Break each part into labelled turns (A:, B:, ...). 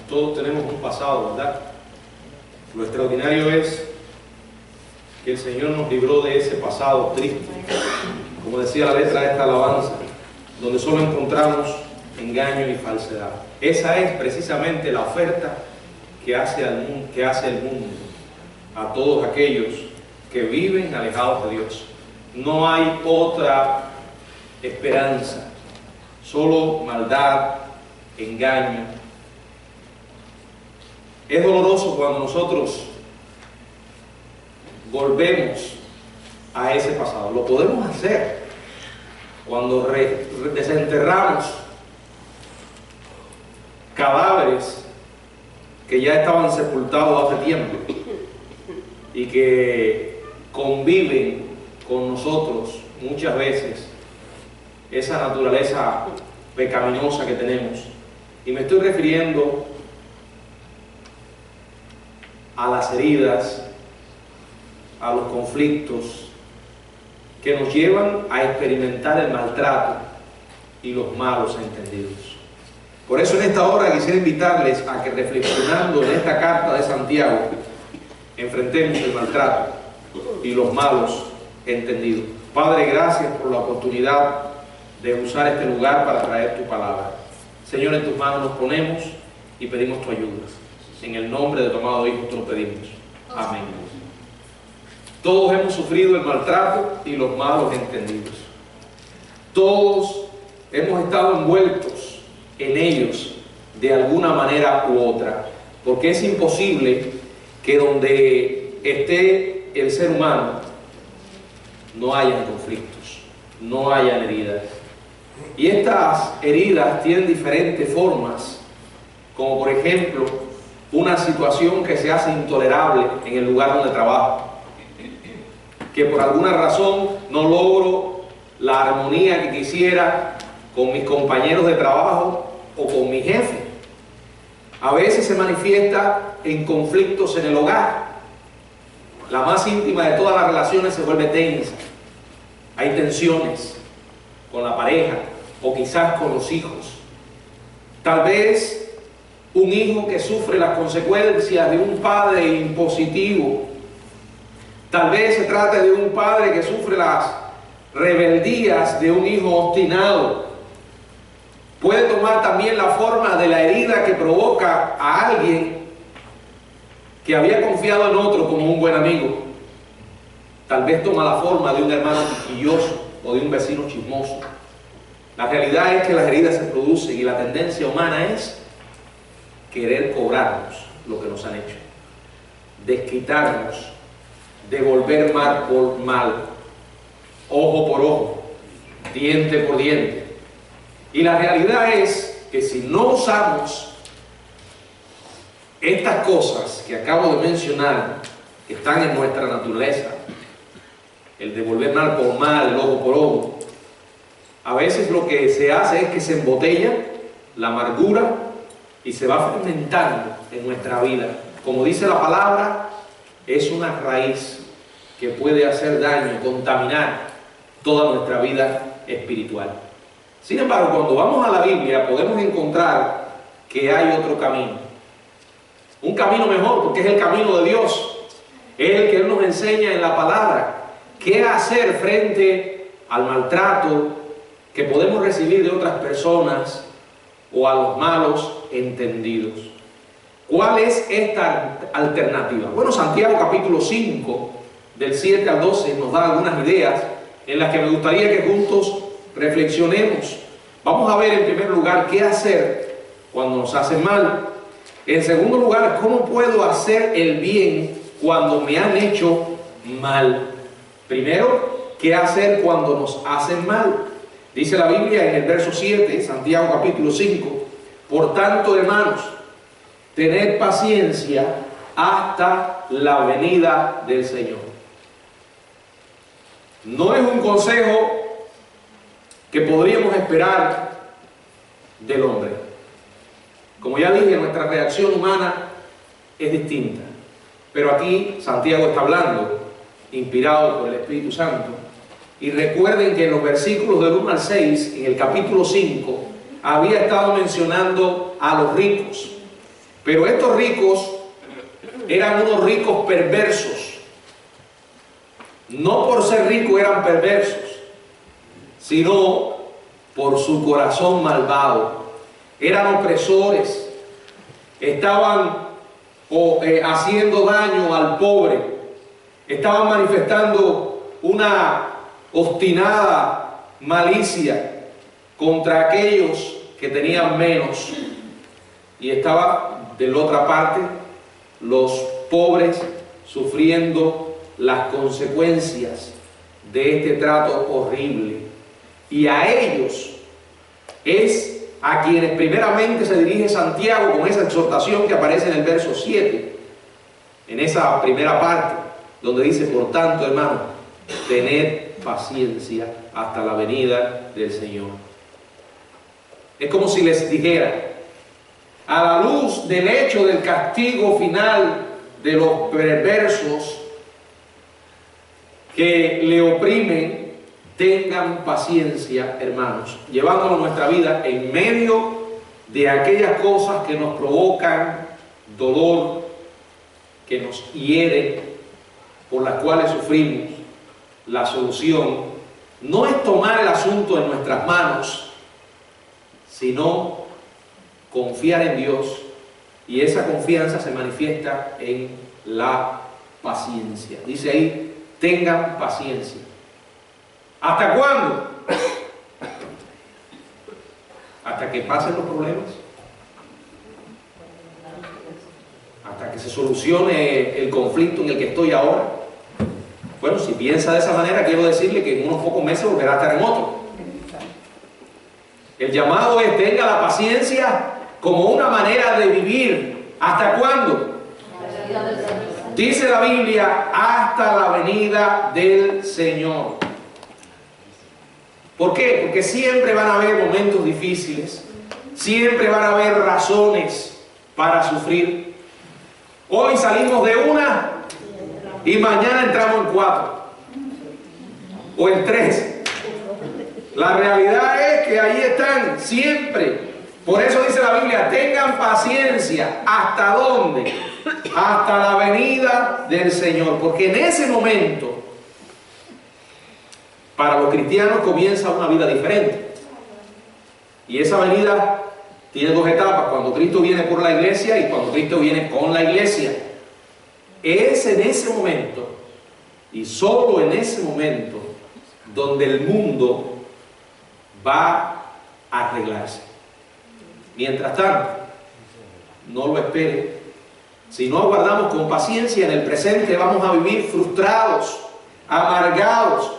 A: Todos tenemos un pasado, ¿verdad? Lo extraordinario es que el Señor nos libró de ese pasado triste, como decía la letra de esta alabanza, donde solo encontramos engaño y falsedad. Esa es precisamente la oferta que hace el mundo a todos aquellos que viven alejados de Dios. No hay otra esperanza, solo maldad, engaño. Es doloroso cuando nosotros volvemos a ese pasado. Lo podemos hacer cuando desenterramos cadáveres que ya estaban sepultados hace tiempo y que conviven con nosotros muchas veces, esa naturaleza pecaminosa que tenemos. Y me estoy refiriendo a las heridas, a los conflictos que nos llevan a experimentar el maltrato y los malos entendidos. Por eso en esta hora quisiera invitarles a que, reflexionando en esta carta de Santiago, enfrentemos el maltrato y los malos entendidos. Padre, gracias por la oportunidad de usar este lugar para traer tu palabra. Señor, en tus manos nos ponemos y pedimos tu ayuda. En el nombre de tu amado Hijo te lo pedimos. Amén. Todos hemos sufrido el maltrato y los malos entendidos. Todos hemos estado envueltos en ellos de alguna manera u otra, porque es imposible que donde esté el ser humano no hayan conflictos, no hayan heridas. Y estas heridas tienen diferentes formas, como por ejemplo una situación que se hace intolerable en el lugar donde trabajo, que por alguna razón no logro la armonía que quisiera con mis compañeros de trabajo o con mi jefe. A veces se manifiesta en conflictos en el hogar. La más íntima de todas las relaciones se vuelve tensa. Hay tensiones con la pareja o quizás con los hijos. Tal vez un hijo que sufre las consecuencias de un padre impositivo. Tal vez se trate de un padre que sufre las rebeldías de un hijo obstinado. Puede tomar también la forma de la herida que provoca a alguien que había confiado en otro como un buen amigo. Tal vez toma la forma de un hermano quisquilloso o de un vecino chismoso. La realidad es que las heridas se producen y la tendencia humana es querer cobrarnos lo que nos han hecho, desquitarnos, devolver mal por mal, ojo por ojo, diente por diente. Y la realidad es que si no usamos estas cosas que acabo de mencionar, que están en nuestra naturaleza, el devolver mal por mal, el ojo por ojo, a veces lo que se hace es que se embotella la amargura y se va fermentando en nuestra vida. Como dice la palabra, es una raíz que puede hacer daño, contaminar toda nuestra vida espiritual. Sin embargo, cuando vamos a la Biblia podemos encontrar que hay otro camino. Un camino mejor, porque es el camino de Dios. Es el que Él nos enseña en la palabra. ¿Qué hacer frente al maltrato que podemos recibir de otras personas o a los malos entendidos? ¿Cuál es esta alternativa? Bueno, Santiago capítulo 5, del 7 al 12, nos da algunas ideas en las que me gustaría que juntos reflexionemos. Vamos a ver en primer lugar qué hacer cuando nos hacen mal. En segundo lugar, cómo puedo hacer el bien cuando me han hecho mal. Primero, qué hacer cuando nos hacen mal. Dice la Biblia en el verso 7, Santiago capítulo 5, por tanto, hermanos, tened paciencia hasta la venida del Señor. No es un consejo que podríamos esperar del hombre. Como ya dije, nuestra reacción humana es distinta. Pero aquí Santiago está hablando, inspirado por el Espíritu Santo. Y recuerden que en los versículos del 1 al 6, en el capítulo 5, había estado mencionando a los ricos. Pero estos ricos eran unos ricos perversos. No por ser ricos eran perversos, sino por su corazón malvado. Eran opresores, estaban haciendo daño al pobre, estaban manifestando una obstinada malicia contra aquellos que tenían menos, y estaba de la otra parte los pobres sufriendo las consecuencias de este trato horrible. Y a ellos es a quienes primeramente se dirige Santiago con esa exhortación que aparece en el verso 7, en esa primera parte, donde dice: por tanto, hermanos, tened paciencia hasta la venida del Señor. Es como si les dijera: a la luz del hecho del castigo final de los perversos que le oprimen, tengan paciencia, hermanos, llevándolo nuestra vida en medio de aquellas cosas que nos provocan dolor, que nos hieren, por las cuales sufrimos. La solución no es tomar el asunto en nuestras manos, sino confiar en Dios, y esa confianza se manifiesta en la paciencia. Dice ahí: tengan paciencia. ¿Hasta cuándo? Hasta que pasen los problemas, hasta que se solucione el conflicto en el que estoy ahora. Bueno, si piensa de esa manera, quiero decirle que en unos pocos meses volverá a estar en otro. El llamado es: tenga la paciencia como una manera de vivir. ¿Hasta cuándo? Dice la Biblia: hasta la venida del Señor. ¿Por qué? Porque siempre van a haber momentos difíciles, siempre van a haber razones para sufrir. Hoy salimos de una y mañana entramos en 4 o en 3. La realidad es que ahí están siempre. Por eso dice la Biblia: tengan paciencia. ¿Hasta dónde? Hasta la venida del Señor. Porque en ese momento, para los cristianos comienza una vida diferente. Y esa venida tiene 2 etapas: cuando Cristo viene por la iglesia y cuando Cristo viene con la iglesia. Es en ese momento, y solo en ese momento, donde el mundo va a arreglarse. Mientras tanto, no lo espere. Si no aguardamos con paciencia, en el presente vamos a vivir frustrados, amargados.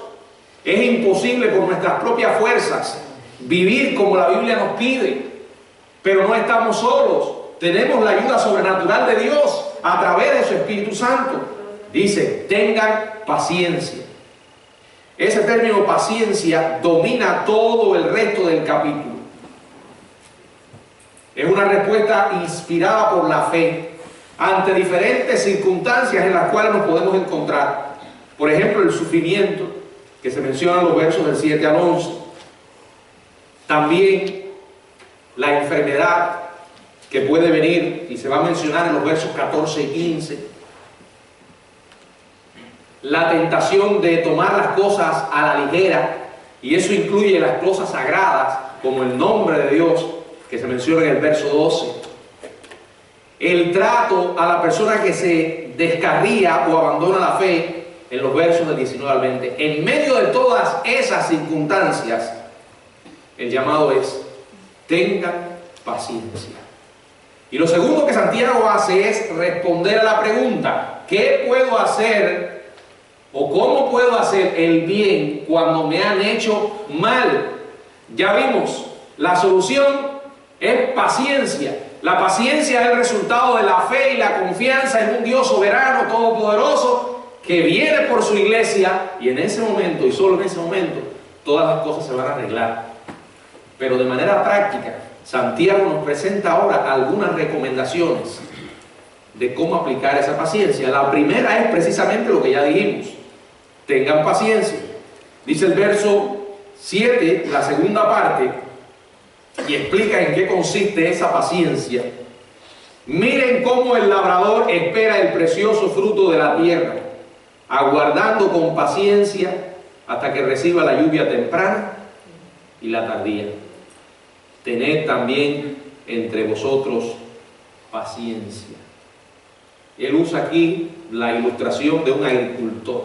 A: Es imposible por nuestras propias fuerzas vivir como la Biblia nos pide. Pero no estamos solos. Tenemos la ayuda sobrenatural de Dios a través de su Espíritu Santo. Dice: tengan paciencia. Ese término paciencia domina todo el resto del capítulo. Es una respuesta inspirada por la fe ante diferentes circunstancias en las cuales nos podemos encontrar. Por ejemplo, el sufrimiento, que se menciona en los versos del 7 al 11. También la enfermedad que puede venir, y se va a mencionar en los versos 14 y 15. La tentación de tomar las cosas a la ligera, y eso incluye las cosas sagradas, como el nombre de Dios, que se menciona en el verso 12. El trato a la persona que se descarría o abandona la fe, en los versos del 19 al 20. En medio de todas esas circunstancias, el llamado es: tengan paciencia. Y lo segundo que Santiago hace es responder a la pregunta: ¿qué puedo hacer o cómo puedo hacer el bien cuando me han hecho mal? Ya vimos, la solución es paciencia. La paciencia es el resultado de la fe y la confianza en un Dios soberano, todopoderoso, que viene por su iglesia, y en ese momento, y solo en ese momento, todas las cosas se van a arreglar. Pero de manera práctica, Santiago nos presenta ahora algunas recomendaciones de cómo aplicar esa paciencia. La primera es precisamente lo que ya dijimos: tengan paciencia. Dice el verso 7, la segunda parte, y explica en qué consiste esa paciencia. Miren cómo el labrador espera el precioso fruto de la tierra, aguardando con paciencia hasta que reciba la lluvia temprana y la tardía. Tened también entre vosotros paciencia. Él usa aquí la ilustración de un agricultor.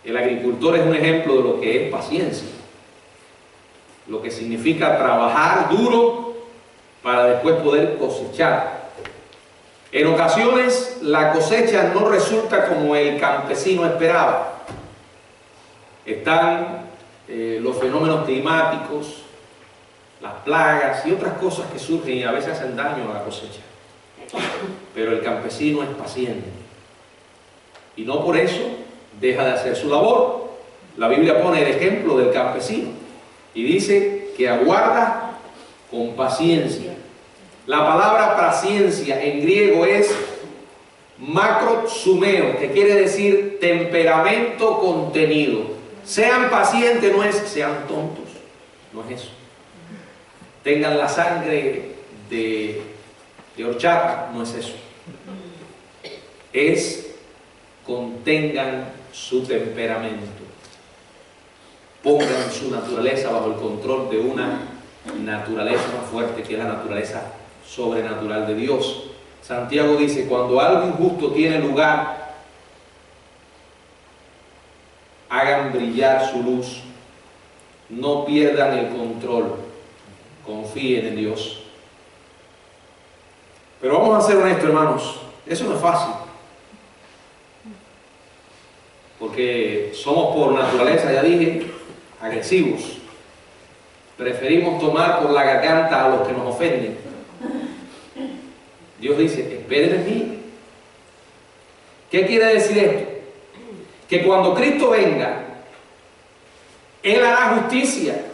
A: El agricultor es un ejemplo de lo que es paciencia, lo que significa trabajar duro para después poder cosechar. En ocasiones la cosecha no resulta como el campesino esperaba. Están los fenómenos climáticos, las plagas y otras cosas que surgen y a veces hacen daño a la cosecha. Pero el campesino es paciente y no por eso deja de hacer su labor. La Biblia pone el ejemplo del campesino y dice que aguarda con paciencia. La palabra paciencia en griego es macrotsumeo, que quiere decir temperamento contenido. Sean pacientes no es sean tontos, no es eso. Tengan la sangre de horchata, no es eso. Es contengan su temperamento. Pongan su naturaleza bajo el control de una naturaleza más fuerte, que es la naturaleza sobrenatural de Dios. Santiago dice, cuando algo injusto tiene lugar, hagan brillar su luz, no pierdan el control, confíen en Dios. Pero vamos a ser honestos, hermanos, eso no es fácil, porque somos por naturaleza, ya dije, agresivos. Preferimos tomar por la garganta a los que nos ofenden. Dios dice, esperen en mí. ¿Qué quiere decir esto? Que cuando Cristo venga, Él hará justicia.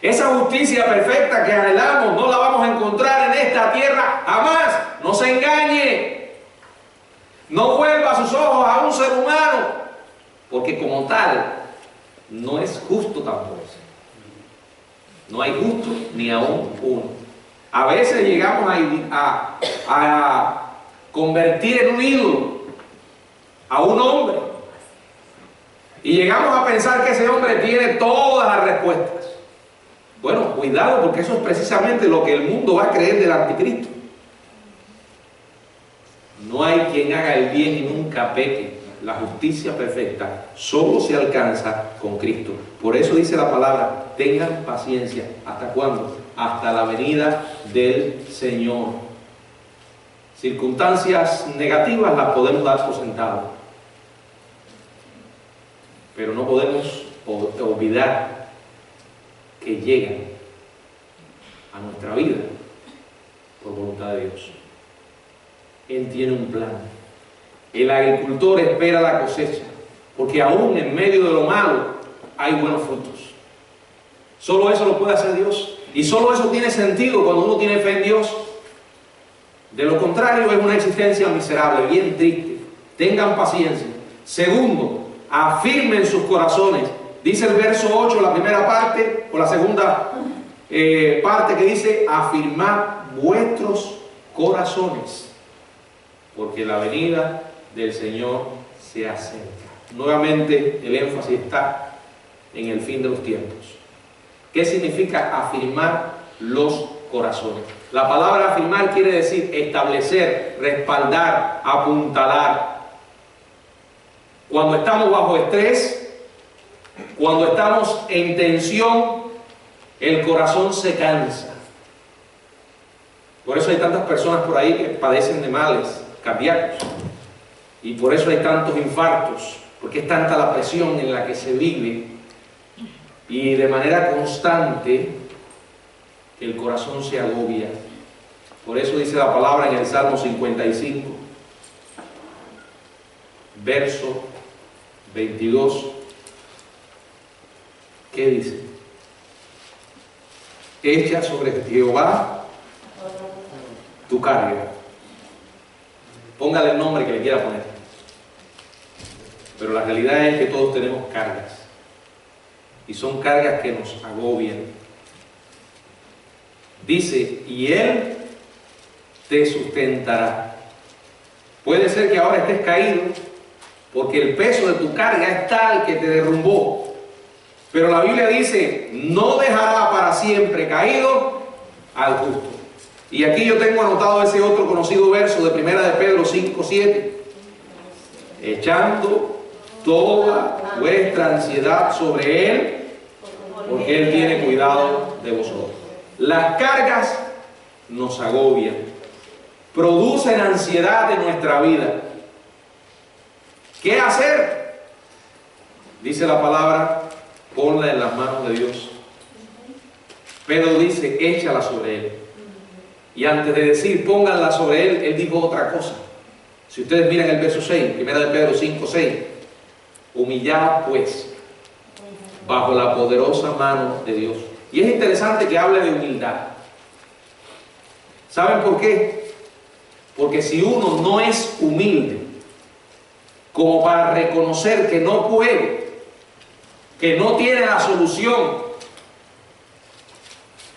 A: Esa justicia perfecta que anhelamos no la vamos a encontrar en esta tierra jamás. No se engañe. No vuelva sus ojos a un ser humano, porque como tal no es justo tampoco. No hay justo ni aún uno. A veces llegamos a convertir en un ídolo a un hombre y llegamos a pensar que ese hombre tiene todas las respuestas. Bueno, cuidado, porque eso es precisamente lo que el mundo va a creer del anticristo. No hay quien haga el bien y nunca peque. La justicia perfecta solo se alcanza con Cristo. Por eso dice la palabra, tengan paciencia. ¿Hasta cuándo? Hasta la venida del Señor. Circunstancias negativas las podemos dar por sentado, pero no podemos olvidar que llegan a nuestra vida por voluntad de Dios. Él tiene un plan. El agricultor espera la cosecha, porque aún en medio de lo malo hay buenos frutos. Solo eso lo puede hacer Dios, y solo eso tiene sentido cuando uno tiene fe en Dios. De lo contrario es una existencia miserable, bien triste. Tengan paciencia. Segundo, afirmen sus corazones. Dice el verso 8, la primera parte, o la segunda parte, que dice, afirmad vuestros corazones, porque la venida del Señor se acerca. Nuevamente el énfasis está en el fin de los tiempos. ¿Qué significa afirmar los corazones? La palabra afirmar quiere decir establecer, respaldar, apuntalar. Cuando estamos bajo estrés, cuando estamos en tensión, el corazón se cansa. Por eso hay tantas personas por ahí que padecen de males cardíacos. Y por eso hay tantos infartos, porque es tanta la presión en la que se vive y de manera constante que el corazón se agobia. Por eso dice la palabra en el Salmo 55, verso 22. ¿Qué dice? Echa sobre Jehová tu carga. Póngale el nombre que le quiera poner. Pero la realidad es que todos tenemos cargas. Y son cargas que nos agobian. Dice, y Él te sustentará. Puede ser que ahora estés caído porque el peso de tu carga es tal que te derrumbó. Pero la Biblia dice, no dejará para siempre caído al justo. Y aquí yo tengo anotado ese otro conocido verso de 1 de Pedro 5:7. Echando toda vuestra ansiedad sobre Él, porque Él tiene cuidado de vosotros. Las cargas nos agobian, producen ansiedad en nuestra vida. ¿Qué hacer? Dice la palabra, ponla en las manos de Dios. Pedro dice, échala sobre Él. Y antes de decir, pónganla sobre Él, Él dijo otra cosa. Si ustedes miran el verso 6, 1 de Pedro 5:6, humillad pues bajo la poderosa mano de Dios. Y es interesante que hable de humildad. ¿Saben por qué? Porque si uno no es humilde como para reconocer que no puede, que no tiene la solución,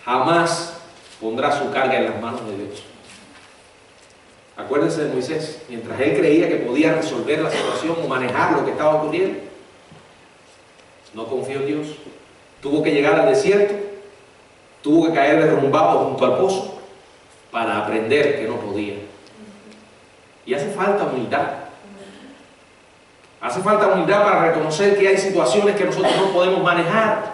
A: jamás pondrá su carga en las manos de Dios. Acuérdense de Moisés, mientras él creía que podía resolver la situación o manejar lo que estaba ocurriendo, no confió en Dios. Tuvo que llegar al desierto, tuvo que caer derrumbado junto al pozo para aprender que no podía. Y hace falta humildad. Hace falta humildad para reconocer que hay situaciones que nosotros no podemos manejar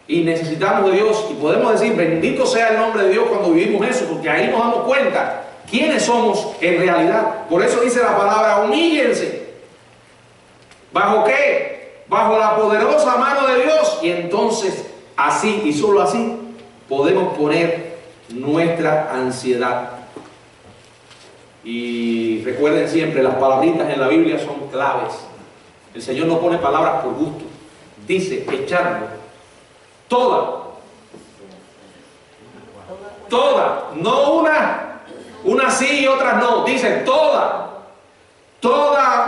A: y necesitamos de Dios. Y podemos decir, bendito sea el nombre de Dios cuando vivimos eso, porque ahí nos damos cuenta quiénes somos en realidad. Por eso dice la palabra, humíllense. ¿Bajo qué? Bajo la poderosa mano de Dios. Y entonces, así y solo así, podemos poner nuestra ansiedad. Y recuerden siempre, las palabritas en la Biblia son claves. El Señor no pone palabras por gusto. Dice, echando toda, no una sí y otras no. Dice toda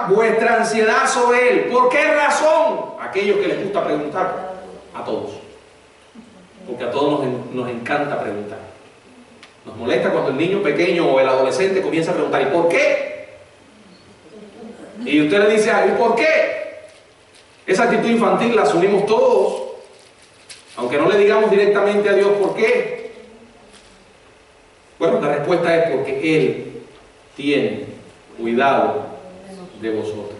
A: vuestra ansiedad sobre Él. ¿Por qué razón? Aquellos que les gusta preguntar, a todos. Porque a todos nos encanta preguntar. Nos molesta cuando el niño pequeño o el adolescente comienza a preguntar, ¿y por qué? Y usted le dice, ¿y por qué? Esa actitud infantil la asumimos todos, aunque no le digamos directamente a Dios por qué. Bueno, la respuesta es porque Él tiene cuidado de vosotros.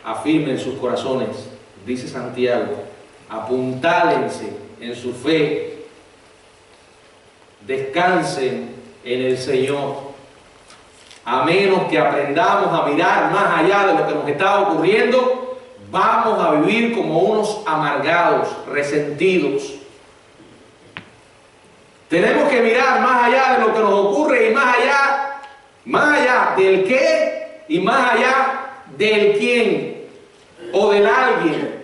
A: Afirmen sus corazones, dice Santiago, apuntálense en su fe, descansen en el Señor, a menos que aprendamos a mirar más allá de lo que nos está ocurriendo, vamos a vivir como unos amargados, resentidos. Tenemos que mirar más allá de lo que nos ocurre y más allá del qué y más allá del quién o del alguien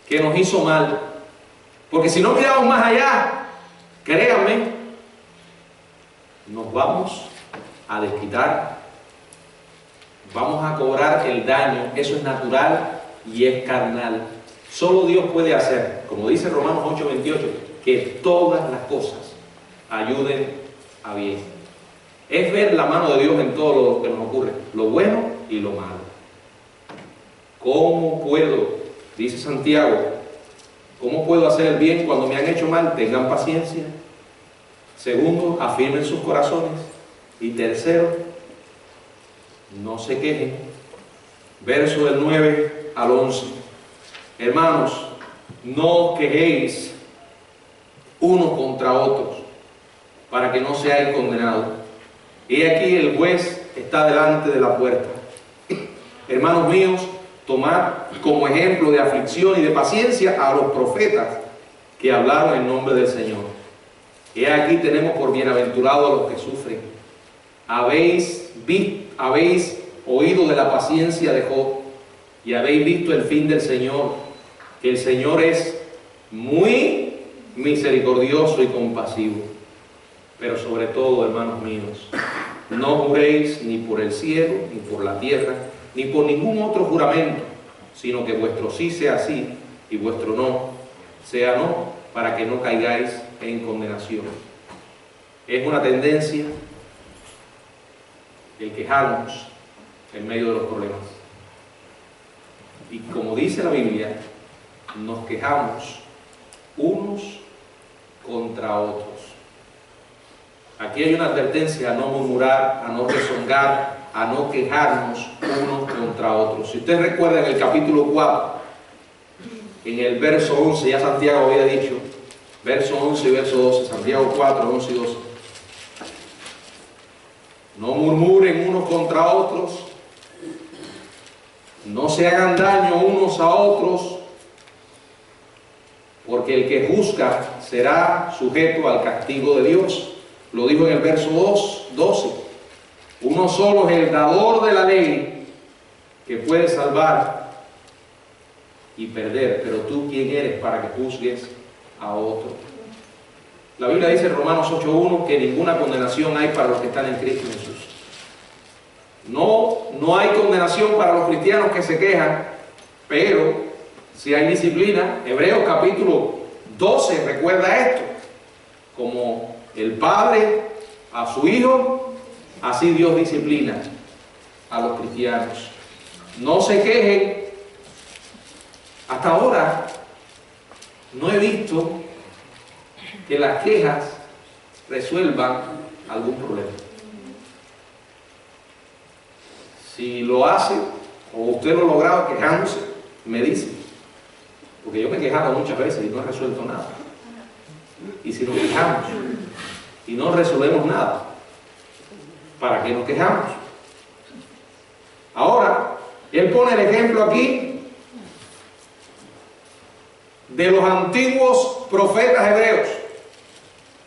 A: que nos hizo mal. Porque si no miramos más allá, créanme, nos vamos a desquitar, vamos a cobrar el daño. Eso es natural y es carnal. Solo Dios puede hacer, como dice Romanos 8:28, que todas las cosas ayuden a bien. Es ver la mano de Dios en todo lo que nos ocurre, lo bueno y lo malo. ¿Cómo puedo? Dice Santiago, ¿cómo puedo hacer el bien cuando me han hecho mal? Tengan paciencia. Segundo, afirmen sus corazones. Y tercero, no se quejen. Verso del 9 al 11. Hermanos, no os quejéis unos contra otros, para que no seáis condenados. He aquí el juez está delante de la puerta. Hermanos míos, tomad como ejemplo de aflicción y de paciencia a los profetas que hablaron en nombre del Señor. He aquí tenemos por bienaventurados a los que sufren. Habéis oído de la paciencia de Job y habéis visto el fin del Señor, que el Señor es muy misericordioso y compasivo. Pero sobre todo, hermanos míos, no juréis ni por el cielo, ni por la tierra, ni por ningún otro juramento, sino que vuestro sí sea sí y vuestro no sea no, para que no caigáis en condenación. Es una tendencia el quejarnos en medio de los problemas. Y como dice la Biblia, nos quejamos unos contra otros. Aquí hay una advertencia a no murmurar, a no rezongar, a no quejarnos unos contra otros. Si usted recuerda en el capítulo 4, en el verso 11, ya Santiago había dicho, verso 11 y verso 12, Santiago 4, 11 y 12. No murmuren unos contra otros, no se hagan daño unos a otros, porque el que juzga será sujeto al castigo de Dios. Lo dijo en el verso 12. Uno solo es el dador de la ley, que puede salvar y perder, pero tú quién eres para que juzgues a otro. La Biblia dice en Romanos 8:1 que ninguna condenación hay para los que están en Cristo Jesús. No hay condenación para los cristianos que se quejan, pero si hay disciplina. Hebreos capítulo 12 recuerda esto: como el Padre a su Hijo, así Dios disciplina a los cristianos. No se quejen. Hasta ahora no he visto que las quejas resuelvan algún problema. Si lo hace, o usted lo ha logrado quejándose, me dice. Porque yo me he quejado muchas veces y no he resuelto nada. Y si nos quejamos y no resolvemos nada, ¿para qué nos quejamos? Ahora, él pone el ejemplo aquí de los antiguos profetas hebreos.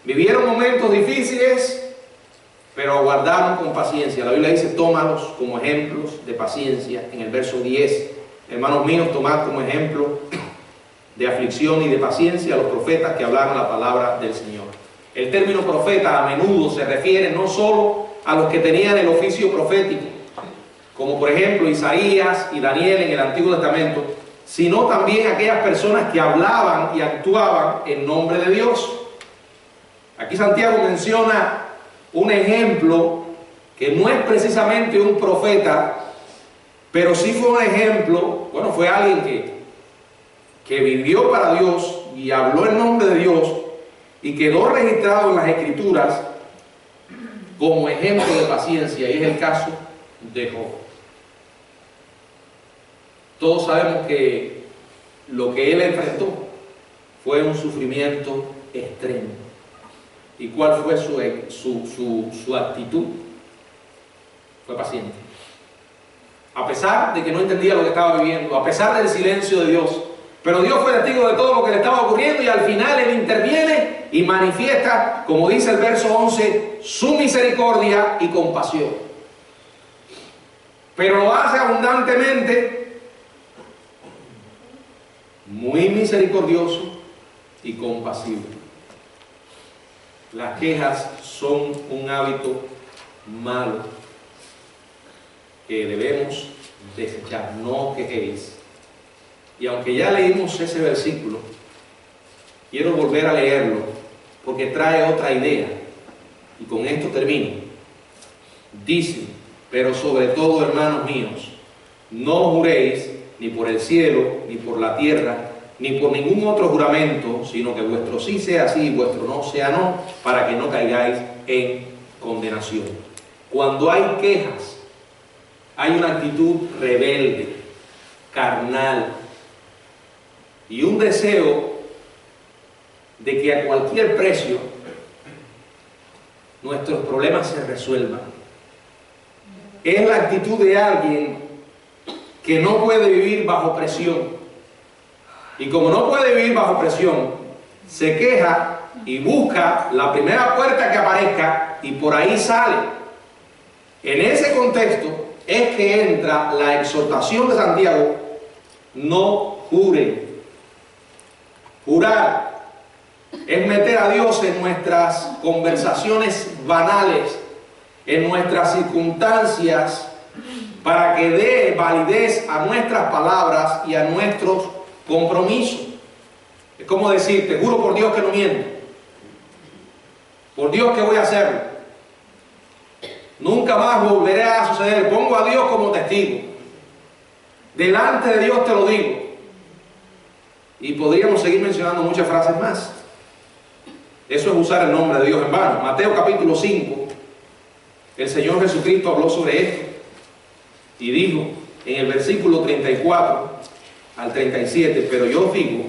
A: Vivieron momentos difíciles, pero aguardaron con paciencia. La Biblia dice, tómalos como ejemplos de paciencia. En el verso 10, hermanos míos, tomad como ejemplo de aflicción y de paciencia a los profetas que hablaron la palabra del Señor. El término profeta a menudo se refiere no solo a los que tenían el oficio profético, como por ejemplo Isaías y Daniel en el Antiguo Testamento, sino también a aquellas personas que hablaban y actuaban en nombre de Dios. Aquí Santiago menciona un ejemplo que no es precisamente un profeta, pero sí fue un ejemplo, bueno, fue alguien que vivió para Dios y habló en nombre de Dios y quedó registrado en las Escrituras como ejemplo de paciencia, y es el caso de Job. Todos sabemos que lo que él enfrentó fue un sufrimiento extremo. ¿Y cuál fue su actitud? Fue paciente. A pesar de que no entendía lo que estaba viviendo, a pesar del silencio de Dios, pero Dios fue testigo de todo lo que le estaba ocurriendo, y al final Él interviene y manifiesta, como dice el verso 11, su misericordia y compasión. Pero lo hace abundantemente, muy misericordioso y compasivo. Las quejas son un hábito malo que debemos desechar. No quejéis. Y aunque ya leímos ese versículo, quiero volver a leerlo porque trae otra idea. Y con esto termino. Dice, pero sobre todo, hermanos míos, no juréis ni por el cielo, ni por la tierra, ni por ningún otro juramento, sino que vuestro sí sea sí y vuestro no sea no, para que no caigáis en condenación. Cuando hay quejas, hay una actitud rebelde, carnal, y un deseo de que a cualquier precio nuestros problemas se resuelvan. Es la actitud de alguien que no puede vivir bajo presión. Y como no puede vivir bajo presión, se queja y busca la primera puerta que aparezca y por ahí sale. En ese contexto es que entra la exhortación de Santiago: no juren. Jurar es meter a Dios en nuestras conversaciones banales, en nuestras circunstancias, para que dé validez a nuestras palabras y a nuestros compromisos. Es como decir, te juro por Dios que no miento. Por Dios que voy a hacerlo. Nunca más volveré a suceder. Pongo a Dios como testigo. Delante de Dios te lo digo. Y podríamos seguir mencionando muchas frases más. Eso es usar el nombre de Dios en vano. Mateo capítulo 5, el Señor Jesucristo habló sobre esto y dijo en el versículo 34 al 37, pero yo os digo,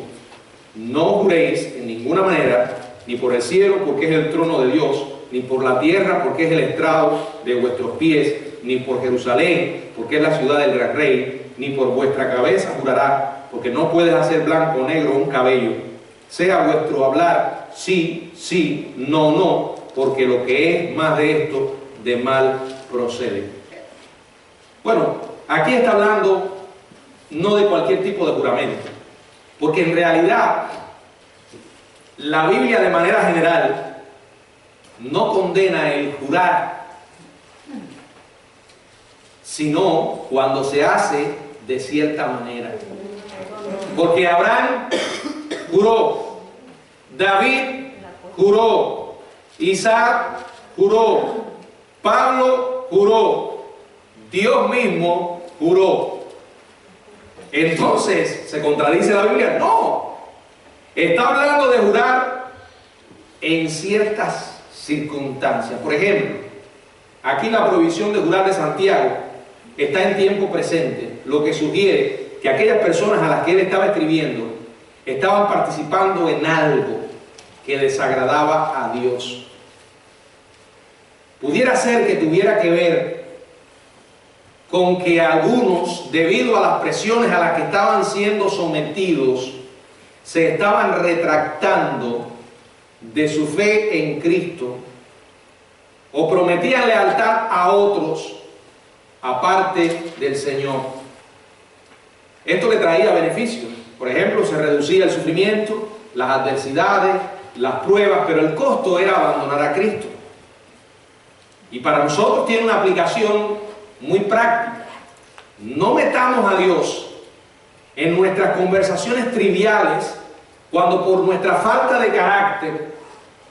A: no juréis en ninguna manera, ni por el cielo, porque es el trono de Dios, ni por la tierra, porque es el estrado de vuestros pies, ni por Jerusalén, porque es la ciudad del gran rey, ni por vuestra cabeza jurará, porque no puedes hacer blanco o negro un cabello. Sea vuestro hablar sí, sí, no, no, porque lo que es más de esto, de mal procede. Bueno, aquí está hablando no de cualquier tipo de juramento, porque en realidad la Biblia de manera general no condena el jurar, sino cuando se hace de cierta manera. Porque Abraham juró, David juró, Isaac juró, Pablo juró, Dios mismo juró. Entonces, ¿se contradice la Biblia? No. Está hablando de jurar en ciertas circunstancias. Por ejemplo, aquí la prohibición de jurar de Santiago está en tiempo presente, lo que sugiere que aquellas personas a las que él estaba escribiendo estaban participando en algo que desagradaba a Dios. Pudiera ser que tuviera que ver con que algunos, debido a las presiones a las que estaban siendo sometidos, se estaban retractando de su fe en Cristo o prometían lealtad a otros aparte del Señor. Esto le traía beneficios. Por ejemplo, se reducía el sufrimiento, las adversidades, las pruebas, pero el costo era abandonar a Cristo. Y para nosotros tiene una aplicación muy práctica. No metamos a Dios en nuestras conversaciones triviales cuando por nuestra falta de carácter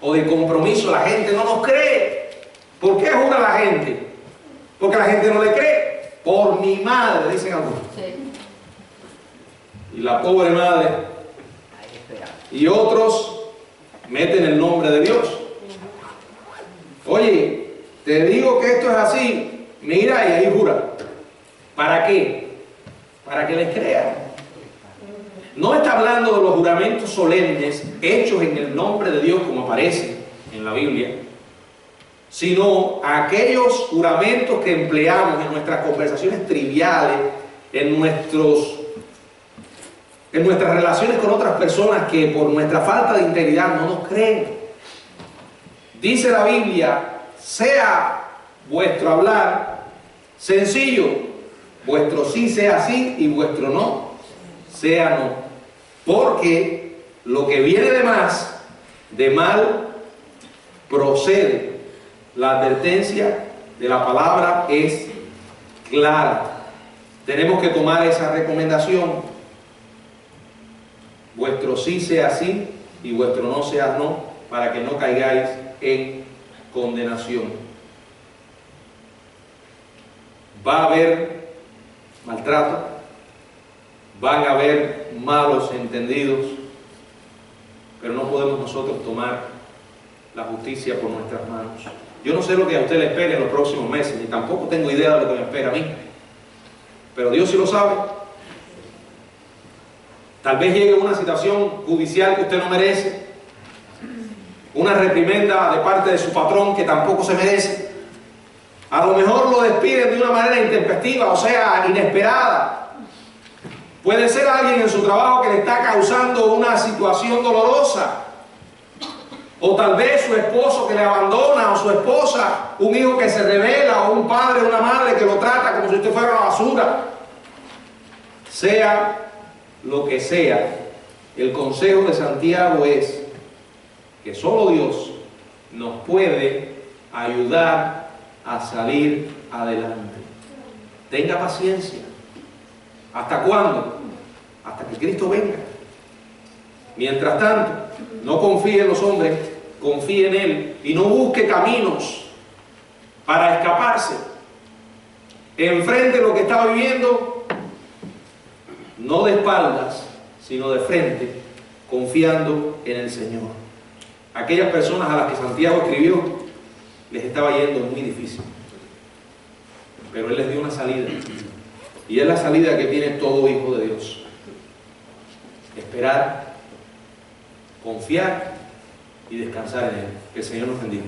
A: o de compromiso la gente no nos cree. ¿Por qué jura la gente? Porque la gente no le cree. Por mi madre, dicen algunos. Sí. Y la pobre madre. Y otros meten el nombre de Dios. Oye, te digo que esto es así. Mira, y ahí jura. ¿Para qué? Para que les crean. No está hablando de los juramentos solemnes hechos en el nombre de Dios como aparece en la Biblia, sino aquellos juramentos que empleamos en nuestras conversaciones triviales, en nuestras relaciones con otras personas que por nuestra falta de integridad no nos creen. Dice la Biblia, sea vuestro hablar sencillo, vuestro sí sea sí y vuestro no sea no. Porque lo que viene de más, de mal, procede. La advertencia de la palabra es clara. Tenemos que tomar esa recomendación. Vuestro sí sea sí y vuestro no sea no, para que no caigáis en condenación. Va a haber maltrato, van a haber malos entendidos, pero no podemos nosotros tomar la justicia por nuestras manos. Yo no sé lo que a usted le espera en los próximos meses, ni tampoco tengo idea de lo que me espera a mí, pero Dios sí lo sabe. Tal vez llegue una situación judicial que usted no merece, una reprimenda de parte de su patrón que tampoco se merece. A lo mejor lo despiden de una manera intempestiva, o sea, inesperada. Puede ser alguien en su trabajo que le está causando una situación dolorosa. O tal vez su esposo que le abandona, o su esposa, un hijo que se rebela, o un padre o una madre que lo trata como si usted fuera una basura. Sea lo que sea, el consejo de Santiago es que solo Dios nos puede ayudar a salir adelante. Tenga paciencia. ¿Hasta cuándo? Hasta que Cristo venga. Mientras tanto, no confíe en los hombres, confíe en Él y no busque caminos para escaparse. Enfrente lo que está viviendo, no de espaldas, sino de frente, confiando en el Señor. Aquellas personas a las que Santiago escribió, les estaba yendo muy difícil. Pero Él les dio una salida. Y es la salida que tiene todo hijo de Dios. Esperar, confiar y descansar en Él. Que el Señor nos bendiga.